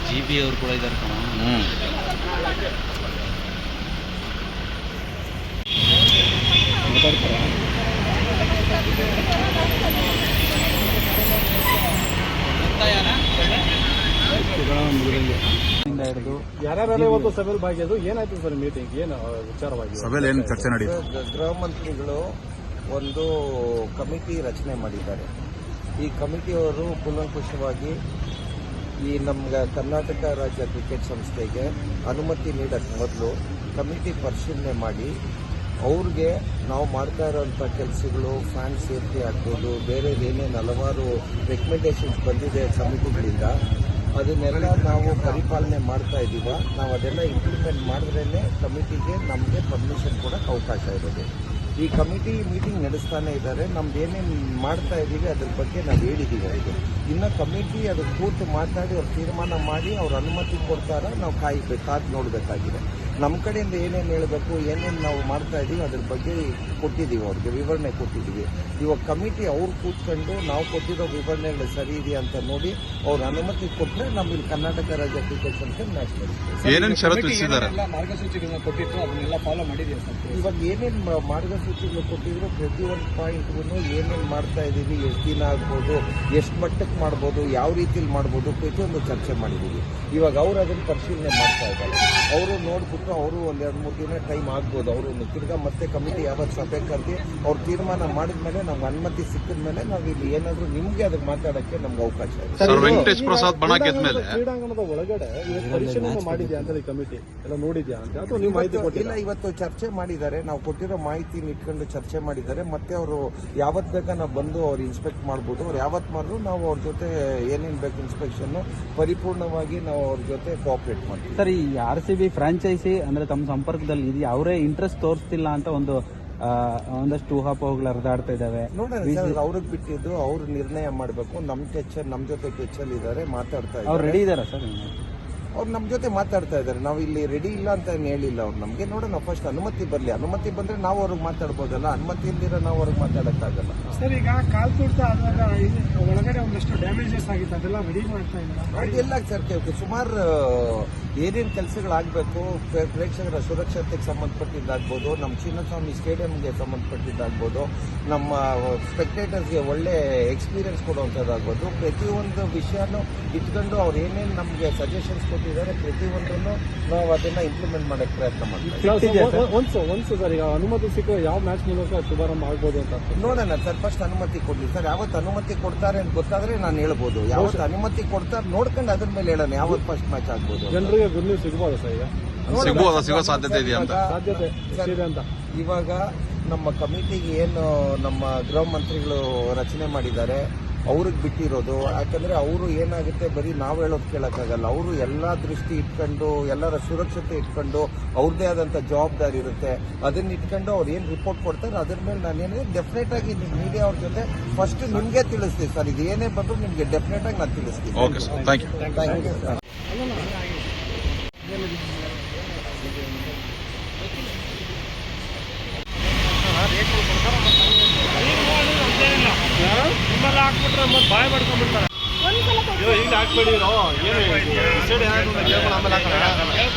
GB ಅವರು ಕೂಡ ಇದ್ದಾರೆ ಕಣ. ಯಾರ್ಯಾರು ಇವತ್ತು ಸಭೆಯಲ್ಲಿ ಭಾಗಿಯಾದ್ರು ಏನಾಯ್ತು ಸರ್ ಮೀಟಿಂಗ್ ಏನು ವಿಚಾರವಾಗಿ ಸಭೆಯಲ್ಲಿ ಏನು ಚರ್ಚೆ ನಡೆಯಿತು? ಗೃಹ ಮಂತ್ರಿಗಳು ಒಂದು ಕಮಿಟಿ ರಚನೆ ಮಾಡಿದ್ದಾರೆ. ಈ ಕಮಿಟಿಯವರು ಕೂಲಂಕುಷವಾಗಿ ಈ ನಮ್ಮ ಕರ್ನಾಟಕ ರಾಜ್ಯ ಕ್ರಿಕೆಟ್ ಸಂಸ್ಥೆಗೆ ಅನುಮತಿ ನೀಡಕ್ಕೆ ಮೊದಲು ಕಮಿಟಿ ಪರಿಶೀಲನೆ ಮಾಡಿ ಅವ್ರಿಗೆ ನಾವು ಮಾಡ್ತಾ ಇರೋಂಥ ಕೆಲಸಗಳು ಫ್ಯಾನ್ ಸೇಫ್ಟಿ ಆಗ್ಬೋದು, ಬೇರೆ ಏನೇನು ಹಲವಾರು ರೆಕಮೆಂಡೇಶನ್ಸ್ ಬಂದಿದೆ ಕಮಿಟಿಗಳಿಂದ ಅದನ್ನೆಲ್ಲ ನಾವು ಪರಿಪಾಲನೆ ಮಾಡ್ತಾ ಇದ್ದೀವ. ನಾವು ಅದೆಲ್ಲ ಇಂಪ್ಲಿಮೆಂಟ್ ಮಾಡಿದ್ರೇ ಕಮಿಟಿಗೆ ನಮಗೆ ಪರ್ಮಿಷನ್ ಕೊಡೋಕ್ಕೆ ಅವಕಾಶ ಇರೋದು. ಈ ಕಮಿಟಿ ಮೀಟಿಂಗ್ ನಡೆಸ್ತಾನೆ ಇದ್ದಾರೆ. ನಮ್ದು ಏನೇನು ಮಾಡ್ತಾ ಇದ್ದೀವಿ ಅದ್ರ ಬಗ್ಗೆ ನಾವು ಹೇಳಿದ್ದೀವಿ ಅವರಿಗೆ. ಇನ್ನು ಕಮಿಟಿ ಅದು ಕೂತು ಮಾತಾಡಿ ಅವ್ರು ತೀರ್ಮಾನ ಮಾಡಿ ಅವ್ರ ಅನುಮತಿ ಕೊಡ್ತಾರ ನಾವು ಕಾದು ನೋಡಬೇಕಾಗಿದೆ. ನಮ್ಮ ಕಡೆಯಿಂದ ಏನೇನು ಹೇಳಬೇಕು, ಏನೇನು ನಾವು ಮಾಡ್ತಾ ಇದ್ದೀವಿ ಅದ್ರ ಬಗ್ಗೆ ಕೊಟ್ಟಿದ್ದೀವಿ, ಅವ್ರಿಗೆ ವಿವರಣೆ ಕೊಟ್ಟಿದ್ದೀವಿ. ಇವಾಗ ಕಮಿಟಿ ಅವ್ರು ಕೂತ್ಕೊಂಡು ನಾವು ಕೊಟ್ಟಿರೋ ವಿವರಣೆಗಳು ಸರಿ ಇದೆಯಾ ಅಂತ ನೋಡಿ ಅವ್ರ ಅನುಮತಿ ಕೊಟ್ಟರೆ ನಮ್ಮಲ್ಲಿ ಕರ್ನಾಟಕ ರಾಜ್ಯ ಕ್ರಿಕೆಟ್ ಸಂಸ್ಥೆ ಮ್ಯಾಚ್ ನಡೆಸ್ತೀವಿ. ಏನೇನು ಷರತ್ತು ಮಾರ್ಗಸೂಚಿಗಳನ್ನ ಕೊಟ್ಟಿತ್ತು ಅದನ್ನೆಲ್ಲ ಫಾಲೋ ಮಾಡಿದ್ದೀವಿ ಸರ್. ಇವಾಗ ಏನೇನು ಮಾರ್ಗಸೂಚಿಗಳು ಕೊಟ್ಟಿದ್ರು ಪ್ರತಿಯೊಂದು ಪಾಯಿಂಟ್ಗೂ ಏನೇನು ಮಾಡ್ತಾ ಇದ್ದೀವಿ, ಎಷ್ಟು ದಿನ ಆಗ್ಬೋದು, ಎಷ್ಟು ಮಟ್ಟಕ್ಕೆ ಮಾಡ್ಬೋದು, ಯಾವ ರೀತಿಲಿ ಮಾಡ್ಬೋದು, ಪ್ರತಿಯೊಂದು ಚರ್ಚೆ ಮಾಡಿದ್ದೀವಿ. ಇವಾಗ ಅವ್ರು ಅದನ್ನು ಪರಿಶೀಲನೆ ಮಾಡ್ತಾ ಇದ್ದಾರೆ. ಅವರು ನೋಡ್ಬಿಟ್ಟು ಅವರು ಒಂದು 2-3 ದಿನ ಟೈಮ್ ಆಗ್ಬೋದು. ಅವರು ತಿರ್ಗಾ ಮತ್ತೆ ಕಮಿಟಿ ಯಾವತ್ತು ಸಭೆ ಕರೆದಿ ಅವ್ರು ತೀರ್ಮಾನ ಮಾಡಿದ ಮೇಲೆ ನಮ್ಗೆ ಅನುಮತಿ ಸಿಕ್ಕಿದ ಮೇಲೆ ನಾವು ಇಲ್ಲಿ ಏನಾದರೂ ನಿಮ್ಗೆ ಅದಕ್ಕೆ ಮಾತಾಡಕ್ಕೆ ನಮ್ಗೆ ಅವಕಾಶ ಇದೆ. ವೆಂಕಟೇಶ್ ಪ್ರಸಾದ್ ಬಣ ಗೆದ್ಮೇಲೆ ಕ್ರೀಡಾಂಗಣದ ಒಳಗಡೆ ಪರಿಶೀಲನೆ ಮಾಡಿದ್ಯಾ ಅಂತ ಕಮಿಟಿ ಎಲ್ಲ ನೋಡಿದ್ಯಾ ಅಂತ ಅಥವಾ ನೀವು ಮಾಹಿತಿ ಕೊಟ್ಟಿಲ್ಲ? ಇವತ್ತು ಚರ್ಚೆ ಮಾಡಿದ್ದಾರೆ. ನಾವು ಕೊಟ್ಟಿರೋ ಮಾಹಿತಿ ಇಟ್ಕೊಂಡು ಚರ್ಚೆ ಮಾಡಿದ್ದಾರೆ. ಮತ್ತೆ ಅವರು ಯಾವತ್ತು ಬೇಕಾ ನಾವು ಬಂದು ಅವ್ರು ಇನ್ಸ್ಪೆಕ್ಟ್ ಮಾಡ್ಬೋದು. ಅವ್ರು ಯಾವತ್ತು ಮಾಡಿದ್ರು ನಾವು ಅವ್ರ ಜೊತೆ ಏನೇನು ಬೇಕು ಇನ್ಸ್ಪೆಕ್ಷನ್ ಪರಿಪೂರ್ಣವಾಗಿ ನಾವು ಅವ್ರ ಜೊತೆ ಕೋಆಪರೇಟ್ ಮಾಡ್ತೀವಿ. ಸರ್, ಈ RCB ಫ್ರಾಂಚೈಸಿ ಅಂದ್ರೆ ತಮ್ಮ ಸಂಪರ್ಕದಲ್ಲಿ ಇದೆಯಾ? ಅವರೇ ಇಂಟ್ರೆಸ್ಟ್ ತೋರಿಸ್ತಿಲ್ಲ ಅಂತ ಒಂದಷ್ಟು ಊಹಾಪೋಹಗಳು ಹರಿದಾಡ್ತಾ ಇದ್ದಾವೆ. ನೋಡೋಣ, ಅವ್ರಿಗೆ ಬಿಟ್ಟಿದ್ದು ಅವ್ರು ನಿರ್ಣಯ ಮಾಡಬೇಕು. ನಮ್ಮ ಜೊತೆ ಟೆಚ್ಚಲ್ಲಿ ಇದ್ದಾರೆ, ಮಾತಾಡ್ತಾ ಇದ್ದಾರೆ. ಅವ್ರು ರೆಡಿ ಇದಾರಾ ಸರ್? ಅವ್ರು ನಮ್ಮ ಜೊತೆ ಮಾತಾಡ್ತಾ ಇದ್ದಾರೆ. ನಾವು ಇಲ್ಲಿ ರೆಡಿ ಇಲ್ಲ ಅಂತ ಏನು ಹೇಳಿಲ್ಲ. ಅವ್ರು ನಮಗೆ ನೋಡೋಣ, ಫಸ್ಟ್ ಅನುಮತಿ ಬರಲಿ. ಅನುಮತಿ ಬಂದ್ರೆ ನಾವು ಅವ್ರಿಗೆ ಮಾತಾಡ್ಬೋದಲ್ಲ. ಅನುಮತಿ ಇಲ್ದಿರ ನಾವು ಅವ್ರಿಗೆ ಮಾತಾಡೋಕ್ಕಾಗಲ್ಲ. ಸರ್, ಈಗ ಕಾಲ್ ತುರ್ತ ಆದಾಗ ಒಳಗಡೆ ಒಂದಷ್ಟು ಡ್ಯಾಮೇಜಸ್ ಆಗಿತ್ತು, ಅದೆಲ್ಲ ರೆಡಿ ಮಾಡ್ತಾ ಇಲ್ಲ. ಅದೆಲ್ಲ ಚರ್ಚೆ ಸುಮಾರು ಏನೇನು ಕೆಲಸಗಳಾಗಬೇಕು, ಪ್ರೇಕ್ಷಕರ ಸುರಕ್ಷತೆಗೆ ಸಂಬಂಧಪಟ್ಟಿದ್ದಾಗ್ಬೋದು, ನಮ್ಮ ಚಿನ್ನಸ್ವಾಮಿ ಸ್ಟೇಡಿಯಂಗೆ ಸಂಬಂಧಪಟ್ಟಿದ್ದಾಗ್ಬೋದು, ನಮ್ಮ ಸ್ಪೆಕ್ಟೇಟರ್ಸ್ಗೆ ಒಳ್ಳೆ ಎಕ್ಸ್ಪೀರಿಯನ್ಸ್ ಕೊಡುವಂಥದ್ದಾಗ್ಬೋದು, ಪ್ರತಿಯೊಂದು ವಿಷಯನೂ ಇಟ್ಕೊಂಡು ಅವ್ರು ಏನೇನು ನಮಗೆ ಸಜೆಷನ್ಸ್ ಕೊಟ್ಟಿದ್ದಾರೆ ಪ್ರತಿಯೊಂದನ್ನು ನಾವು ಅದನ್ನ ಇಂಪ್ಲಿಮೆಂಟ್ ಮಾಡಕ್ಕೆ ಪ್ರಯತ್ನ ಮಾಡ್ತೀವಿ. ಒಂದ್ಸು ಸರ್, ಈಗ ಅನುಮತಿ ಸಿಕ್ಕ ಯಾವ ಮ್ಯಾಚ್ ಮೂಲಕ ಶುಭಾರಂಭ ಆಗ್ಬೋದು ಅಂತ ನೋಡೋಣ ಸರ್. ಫಸ್ಟ್ ಅನುಮತಿ ಕೊಡ್ಲಿ ಸರ್. ಯಾವತ್ತು ಅನುಮತಿ ಕೊಡ್ತಾರೆ ಅಂತ ಗೊತ್ತಾದ್ರೆ ನಾನು ಹೇಳ್ಬೋದು. ಯಾವತ್ತು ಅನುಮತಿ ಕೊಡ್ತಾರೆ ನೋಡ್ಕೊಂಡು ಅದ್ರ ಮೇಲೆ ಹೇಳೋಣ ಯಾವತ್ತು ಫಸ್ಟ್ ಮ್ಯಾಚ್ ಆಗ್ಬೋದು. ಜನರಿಗೆ ಗುಡ್ ನ್ಯೂಸ್ ಸಿಗ್ಬೋದು ಸರ್? ಈಗ ಸಿಗೋ ಸಾಧ್ಯತೆ ಇದೆಯಾ ಅಂತ? ಸಾಧ್ಯತೆ ಅಂತ ಇವಾಗ ನಮ್ಮ ಕಮಿಟಿಗೆ ಏನು ನಮ್ಮ ಗೃಹ ಮಂತ್ರಿಗಳು ರಚನೆ ಮಾಡಿದ್ದಾರೆ ಅವ್ರಿಗೆ ಬಿಟ್ಟಿರೋದು. ಯಾಕಂದ್ರೆ ಅವರು ಏನಾಗುತ್ತೆ ಬರೀ ನಾವು ಹೇಳೋದು ಕೇಳೋಕ್ಕಾಗಲ್ಲ. ಅವರು ಎಲ್ಲ ದೃಷ್ಟಿ ಇಟ್ಕೊಂಡು ಎಲ್ಲರ ಸುರಕ್ಷತೆ ಇಟ್ಕೊಂಡು ಅವ್ರದ್ದೇ ಆದಂಥ ಜವಾಬ್ದಾರಿ ಇರುತ್ತೆ. ಅದನ್ನ ಇಟ್ಕೊಂಡು ಅವ್ರು ಏನು ರಿಪೋರ್ಟ್ ಕೊಡ್ತಾರೆ ಅದ್ರ ಮೇಲೆ ನಾನೇನಿದೆ ಡೆಫಿನೆಟ್ ಆಗಿ ಮೀಡಿಯಾ ಅವ್ರ ಜೊತೆ ಫಸ್ಟ್ ನಿಮಗೆ ತಿಳಿಸ್ತೀವಿ ಸರ್. ಇದು ಏನೇ ಬಂದರೂ ನಿಮಗೆ ಡೆಫಿನೆಟ್ ಆಗಿ ನಾನು ತಿಳಿಸ್ತೀನಿ. Okay sir, thank you sir. ನಿಮ್ಮೆಲ್ಲ ಹಾಕ್ಬಿಟ್ರೆ ಮತ್ತೆ ಬಾಯ್ ಮಾಡ್ಕೊಂಡ್ಬಿಡ್ತಾರೆ. ಈಗ ಹಾಕ್ಬೇಡಿ, ಏನು ಆಮೇಲೆ ಹಾಕೋಣ.